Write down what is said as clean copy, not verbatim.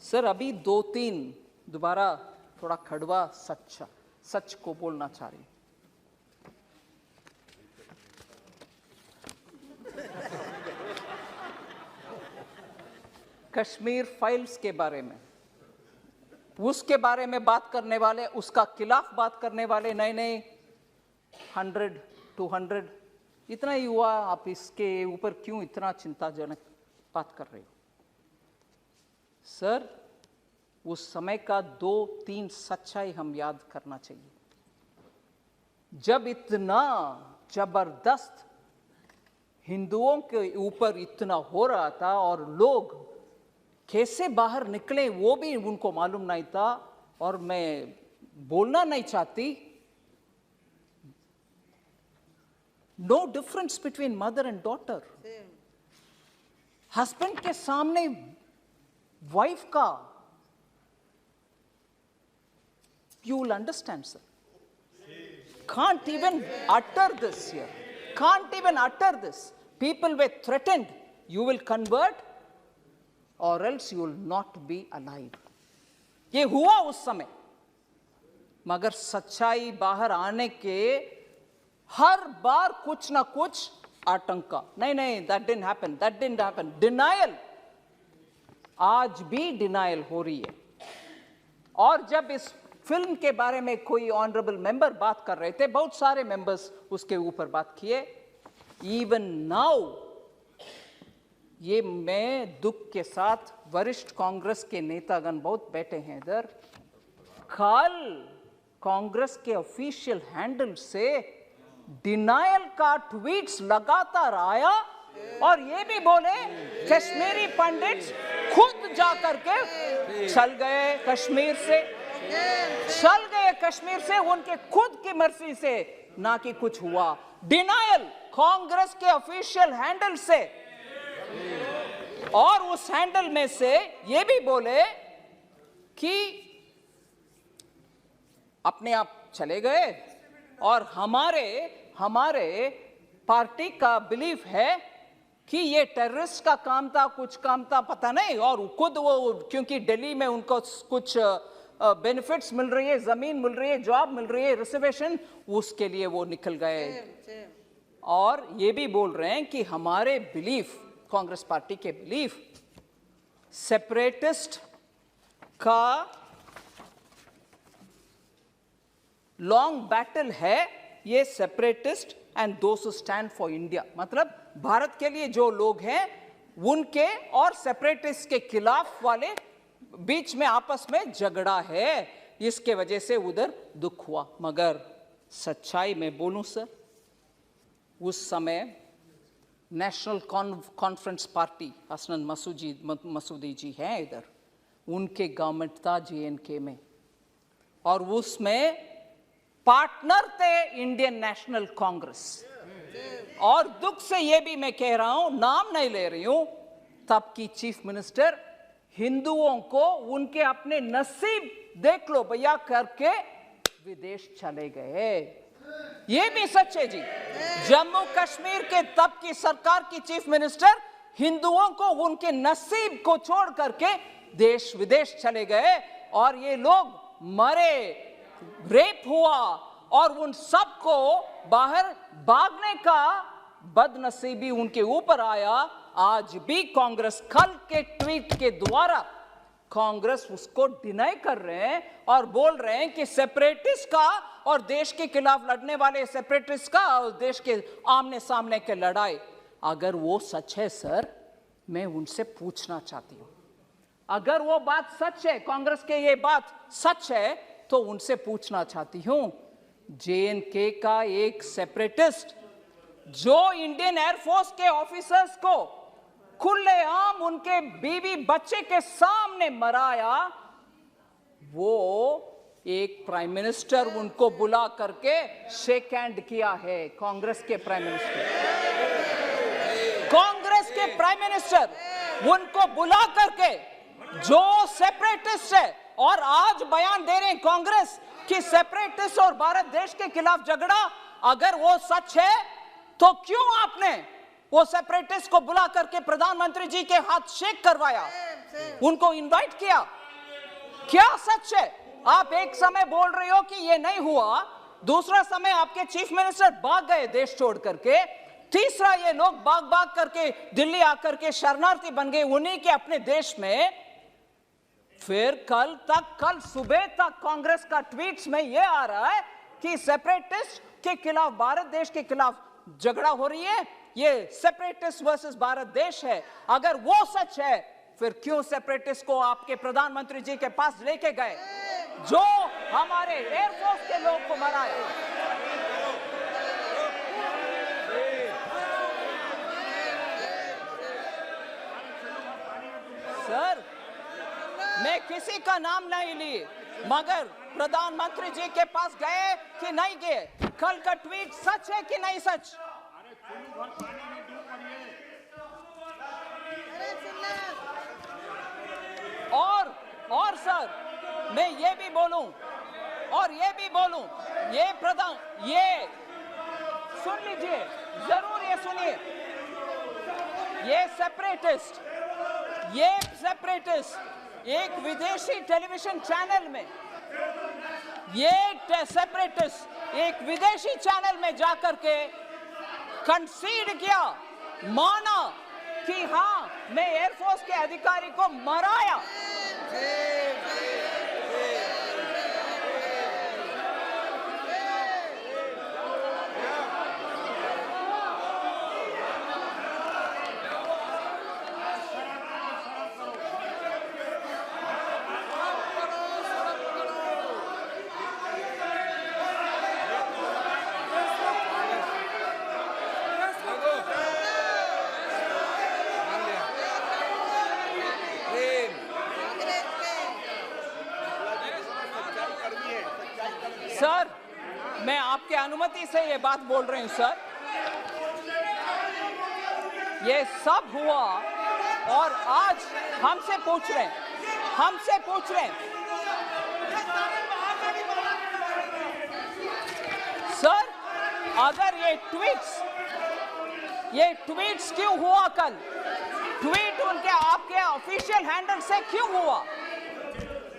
Sir अभी 2-3 दोबारा थोड़ा कड़वा सच को बोलना चाह रही हूं। कश्मीर फाइल्स के बारे में, उसके बारे में बात करने वाले, उसका खिलाफ बात करने वाले नए 100-200 इतना ही हुआ, आप इसके ऊपर क्यों इतना चिंताजनक बात कर रहे हो? सर उस समय का 2-3 सच्चाई हम याद करना चाहिए। जब इतना जबरदस्त हिंदुओं के ऊपर इतना हो रहा था और लोग कैसे बाहर निकले वो भी उनको मालूम नहीं था, और मैं बोलना नहीं चाहती, no difference between mother and daughter. Husband के सामने वाइफ का, you will understand, sir. Can't even utter this here. Can't even utter this. People were threatened. You will convert or else you will not be alive. ये हुआ उस समय, मगर सच्चाई बाहर आने के हर बार कुछ ना कुछ आतंका, नहीं, that didn't happen. Denial, आज भी डिनायल हो रही है। और जब इस फिल्म के बारे में कोई ऑनरेबल मेंबर बात कर रहे थे, बहुत सारे मेंबर्स उसके ऊपर बात किए, इवन नाउ, ये मैं दुख के साथ, वरिष्ठ कांग्रेस के नेतागण बहुत बैठे हैं इधर, कल कांग्रेस के ऑफिशियल हैंडल से डिनायल का ट्वीट्स लगातार आया, और ये भी बोले कश्मीरी पंडित खुद जाकर के चल गए कश्मीर से, उनके खुद की मर्जी से, ना कि कुछ हुआ। डिनायल कांग्रेस के ऑफिशियल हैंडल से, और उस हैंडल में से ये भी बोले कि अपने आप चले गए, और हमारे पार्टी का बिलीफ है कि ये टेररिस्ट का काम था, कुछ काम था, पता नहीं, और खुद वो क्योंकि दिल्ली में उनको कुछ बेनिफिट्स मिल रही है, जमीन मिल रही है, जॉब मिल रही है, रिजर्वेशन, उसके लिए वो निकल गए। और ये भी बोल रहे हैं कि हमारे बिलीफ, कांग्रेस पार्टी के बिलीफ, सेपरेटिस्ट का लॉन्ग बैटल है, ये separatist and those who stand for India, मतलब भारत के लिए जो लोग हैं उनके और सेपरेटिस्ट के खिलाफ वाले बीच में आपस में झगड़ा है, इसके वजह से उधर दुख हुआ। मगर सच्चाई में बोलूं सर, उस समय नेशनल कॉन्फ्रेंस पार्टी, हसनन मसूदी जी हैं इधर, उनके गवर्नमेंट था JNK में, और उसमें पार्टनर थे इंडियन नेशनल कांग्रेस। और दुख से ये भी मैं कह रहा हूं, नाम नहीं ले रही हूं, तब की चीफ मिनिस्टर हिंदुओं को उनके अपने नसीब देख लो भैया करके विदेश चले गए। ये भी सच है जी। जम्मू कश्मीर के तब की सरकार की चीफ मिनिस्टर हिंदुओं को उनके नसीब को छोड़ करके देश विदेश चले गए, और ये लोग मरे, रेप हुआ, और उन सबको बाहर भागने का बदनसीबी उनके ऊपर आया। आज भी कांग्रेस, कल के ट्वीट के द्वारा कांग्रेस उसको डिनाई कर रहे हैं और बोल रहे हैं कि सेपरेटिस्ट का और देश के खिलाफ लड़ने वाले सेपरेटिस्ट का और देश के आमने सामने के लड़ाई, अगर वो सच है सर, मैं उनसे पूछना चाहती हूं, अगर वो बात सच है, कांग्रेस के ये बात सच है, तो उनसे पूछना चाहती हूं, JNK का एक सेपरेटिस्ट जो इंडियन एयरफोर्स के ऑफिसर्स को खुलेआम उनके बीवी बच्चे के सामने मराया, वो एक प्राइम मिनिस्टर उनको बुला करके शेक हैंड किया है। कांग्रेस के प्राइम मिनिस्टर उनको बुला करके, जो सेपरेटिस्ट है, और आज बयान दे रहे हैं कांग्रेस कि सेपरेटिस्ट और भारत देश के खिलाफ झगड़ा, अगर वो सच है तो क्यों आपने वो सेपरेटिस्ट को बुला करके प्रधानमंत्री जी के हाथ शेक करवाया? उनको इनवाइट किया? क्या सच है? आप एक समय बोल रहे हो कि ये नहीं हुआ, दूसरा समय आपके चीफ मिनिस्टर भाग गए देश छोड़ करके, तीसरा ये लोग भाग करके दिल्ली आकर के शरणार्थी बन गए उन्हीं के अपने देश में। फिर कल सुबह तक कांग्रेस का ट्वीट्स में ये आ रहा है कि सेपरेटिस्ट के खिलाफ, भारत देश के खिलाफ झगड़ा हो रही है, ये सेपरेटिस्ट वर्सेस भारत देश है। अगर वो सच है, फिर क्यों सेपरेटिस्ट को आपके प्रधानमंत्री जी के पास लेके गए जो हमारे एयरफोर्स के लोग को मराए? सर, मैं किसी का नाम नहीं ली, मगर प्रधानमंत्री जी के पास गए कि नहीं गए? कल का ट्वीट सच है कि नहीं सच? और सर, मैं ये भी बोलूं, ये सुन लीजिए, जरूर ये सुनिए, ये सेपरेटिस्ट एक विदेशी टेलीविजन चैनल में, एक विदेशी चैनल में जाकर के कंसीड किया, माना कि हाँ, मैं एयरफोर्स के अधिकारी को मराया। सर, मैं आपके अनुमति से ये बात बोल रही हूं सर। ये सब हुआ और आज हमसे पूछ रहे हैं, सर, अगर ये ट्वीट्स क्यों हुआ? कल ट्वीट उनके आपके ऑफिशियल हैंडल से क्यों हुआ?